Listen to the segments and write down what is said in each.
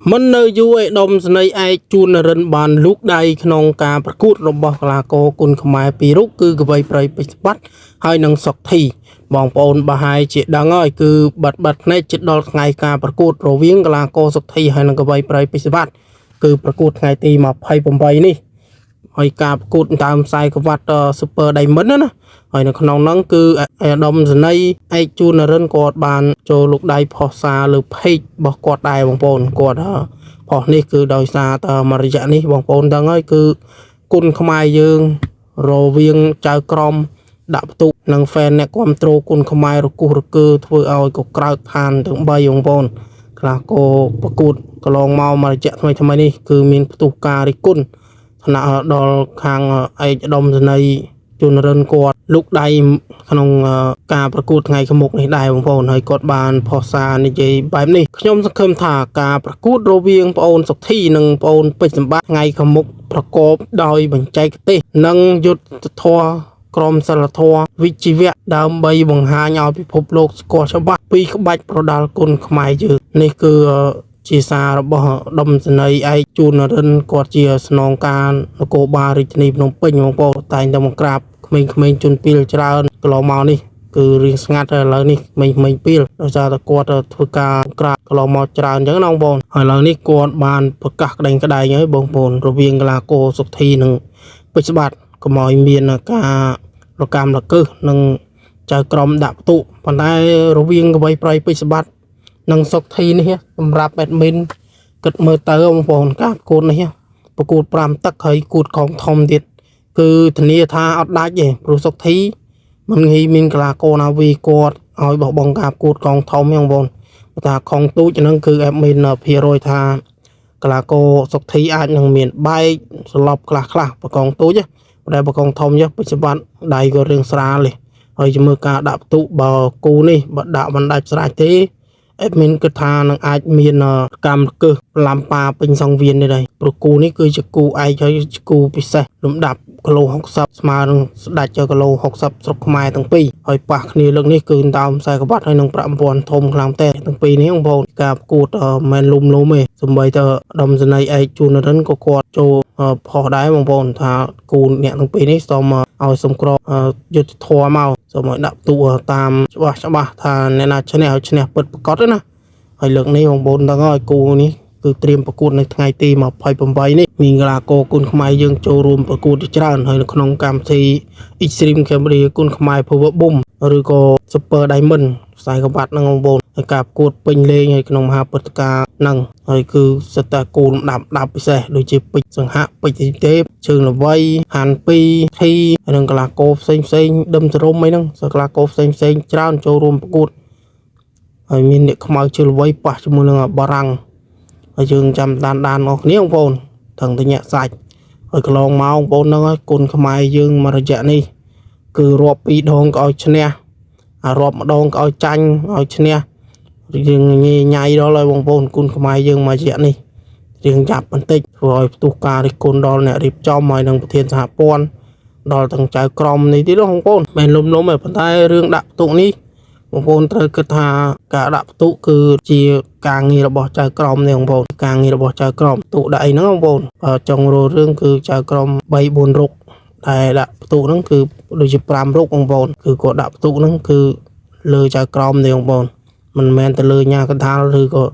មិននៅយូរឯដុំស្នៃឯកជួនរិនបានលូកដៃក្នុងការប្រកួតរបស់កីឡាករគុនខ្មែរពីររូបគឺកវីប្រៃពេជ្របាត់ហើយនិងសុកធីបងប្អូនប្រហែលជាដឹងហើយគឺបាត់ភ្នែកជិតដល់ថ្ងៃការប្រកួតរវាងកីឡាករសុកធីហើយនិងកវីប្រៃពេជ្របាត់គឺប្រកួតថ្ងៃទី28នេះហើយការប្រកួតតាមខ្សែក្រវ៉ាត់ Super Diamond ណាហើយនៅក្នុងហ្នឹងគឺអាដាមសនីឯកជួនរិនគាត់បានចូលលូកដៃផុសសារលើ page របស់គាត់ដែរបងប្អូនគាត់ផុសនេះគឺដោយសារតែមួយរយៈនេះបងប្អូនដឹងហើយគឺគុនខ្មែរយើងរវាងចៅក្រមដាក់បន្ទុកនិង fan អ្នកគ្រប់គ្រងគុនខ្មែររគោះរកើធ្វើឲ្យកក្រើកឋានទាំង3បងប្អូនខ្លះក៏ប្រកួតកន្លងមកមួយរយៈថ្មីនេះគឺមានផ្ទុះការរិះគន់ថ្នាក់ដល់ខាងឯកឧត្តមសេនីយ៍ជួនរិនគាត់លូកដៃក្នុងការប្រកួតថ្ងៃខាងមុខនេះដែរបងប្អូនហើយគាត់បានផុសសារនិយាយបែបនេះខ្ញុំសង្ឃឹមថាការប្រកួតរវាងប្អូនសុកធីនិងប្អូនពេជ្រសម្បត្តិថ្ងៃខាងមុខប្រកបដោយបច្ចេកទេសនិងយុទ្ធធម៌ក្រមសីលធម៌វិជ្ជាវៈដើម្បីបង្ហាញឲ្យពិភពលោកស្គាល់ច្បាស់ពីក្បាច់ប្រដាល់គុនខ្មែរយើងនេះគឺជាសាររបស់ដុំសេនីយ៍ឯកជួនរិនគាត់ជាស្នងការនគរបាលរាជធានីភ្នំពេញបងប្អូនតែងតែមកក្រាបក្មេងៗជនពីលច្រើនកន្លងមកនេះគឺរៀងស្ងាត់ហើយឥឡូវនេះក្មេងៗពីលដោយសារតែគាត់ធ្វើការក្រាបកន្លងមកច្រើនអញ្ចឹងណាបងប្អូនហើយឥឡូវនេះគាត់បានប្រកាសក្តែងហើយបងប្អូនរវាងកីឡាករសុកធីនិងពេជ្របាត់កុំឲ្យមានការប្រកម្មរកើសនិងចៅក្រមដាក់ផ្ទុកប៉ុន្តែរវាងកវីប្រៃពេជ្របាត់និងសុកធីនេះសម្រាប់ admin គិតមើលទៅបងប្អូនការប្រកួតនេះប្រកួត5ទឹកហើយគួតកងធំទៀតគឺធានាថាអត់ដាច់ទេព្រោះសុកធីមិនងាយមានកីឡាករណាវីគាត់ឲ្យបោះបង់ការប្រកួតកងធំទេបងប្អូនតែខំទូចហ្នឹងគឺ admin ភាគរយថាកីឡាករសុកធីអាចនឹងមានបែកស្លប់ខ្លះបកងទូចតែបកងធំពេជ្របាត់ដៃក៏រឿងស្រាលទេហើយជាមួយការដាក់ផ្ទុកបើគូនេះបើដាក់មិនដាច់ស្រេចទេadmin គិតថានឹងអាចមានកម្មកើសឡាំប៉ាពេញសង្វៀននេះដែរព្រោះគូនេះគឺជាគូឯកហើយជាគូពិសេសលំដាប់គីឡូ60ស្មើនឹងស្ដេចគីឡូ60ស្រុកខ្មែរទាំងពីរហើយប៉ះគ្នាលើកនេះគឺតាមខ្សែក្រវ៉ាត់ហើយនឹងប្រាក់ពាន់ធំខ្លាំងតែទាំងពីរនេះបងប្អូនការប្រកួតមិនលុំទេសម្បីតែដុំសេនីយ៍ឯកជួនរិនក៏គាត់ចូលផុសដែរបងប្អូនថាគូអ្នកទាំងពីរនេះសូមឲ្យសំក្រយុទ្ធធម៌មកសូមឲ្យដាក់ទូតាមច្បាស់ថាអ្នកណាឈ្នះឲ្យឈ្នះពិតប្រាកដណាហើយលើកនេះបងប្អូនដឹងហើយគូនេះគឺត្រៀមប្រកួតនៅថ្ងៃទី28នេះមានកីឡាករគុនខ្មែរយើងចូលរួមប្រកួតច្រើនហើយនៅក្នុងកម្មវិធី Extreme Cambodia គុនខ្មែរ Power Boom ឬក៏ Super Diamond ខ្សែក្រវ៉ាត់ហ្នឹងបងប្អូនហើយការប្រកួតពេញលេងហើយក្នុងមហាព្រឹត្តិការណ៍ហ្នឹងហើយគឺសិតតែគោលដាប់ពិសេសដូចជាពេជ្រសង្ហៈពេជ្រទេពជើងល្វីហាន់ពីធីហើយនឹងកីឡាករផ្សេងដុំសរុំអីហ្នឹងកីឡាករផ្សេងច្រើនចូលរួមប្រកួតហើយមានអ្នកខ្មៅជើងល្វីប៉ះជាមួយនឹងបារាំងហើយយើងចាំដានអស់គ្នាបងប្អូនថឹងតែញាក់សាច់ហើយកន្លងមកបងប្អូនហ្នឹងហើយគុនខ្មែរយើងមួយរយៈនេះគឺរាប់2ដងក៏ឲ្យឈ្នះរាប់ម្ដងក៏ឲ្យចាញ់ឲ្យឈ្នះយើងញ៉ៃដល់ហើយបងប្អូនគុនខ្មែរយើងមួយរយៈនេះរៀងចាប់បន្តិចធ្វើឲ្យផ្ទុះការរិះគន់ដល់អ្នករៀបចំហើយនឹងប្រធានសហព័ន្ធដល់ទាំងចៅក្រមនេះទៀតបងប្អូនមិនលំទេប៉ុន្តែរឿងដាក់ផ្ទុកនេះបងប្អូនត្រូវគិតថាការដាក់ផ្ទុកគឺជាការងាររបស់ចៅក្រមនេះបងប្អូនការងាររបស់ចៅក្រមផ្ទុកដាក់អីហ្នឹងបងប្អូនចង់រករឿងគឺចៅក្រម 3-4 រុកតែដាក់ផ្ទុកហ្នឹងគឺដូចជា5រុកបងប្អូនគឺគាត់ដាក់ផ្ទុកហ្នឹងគឺលើចៅក្រមនេះបងប្អូនមិនមែនទៅលើញាកណ្ដាលឬក៏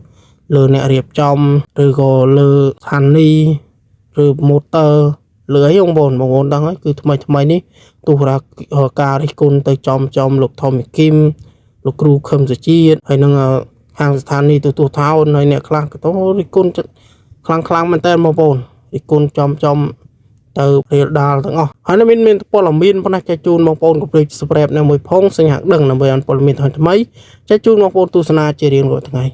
លើអ្នករៀបចំឬក៏លើស្ថានីយ៍ឬម៉ូទ័រលើអីបងប្អូនដឹងហើយគឺថ្មីនេះទោះរាការរិះគន់ទៅចំលោកថមគីមលោកគ្រូខឹមសុជាតិហើយនឹងហាងស្ថានីយ៍ទូថោនហើយអ្នកខ្លះក៏រិះគន់ខ្លាំងមែនតើបងប្អូនរិះគន់ចំទៅរៀលដាលទាំងអស់ហើយមានព័ត៌មានប៉ុណ្ណេះចែកជូនបងប្អូនកុំភ្លេច Subscribe នៅមួយផងសញ្ញាដឹងដើម្បីអនព័ត៌មានថ្មីចែកជូនបងប្អូនទស្សនាជារៀងរាល់ថ្ងៃ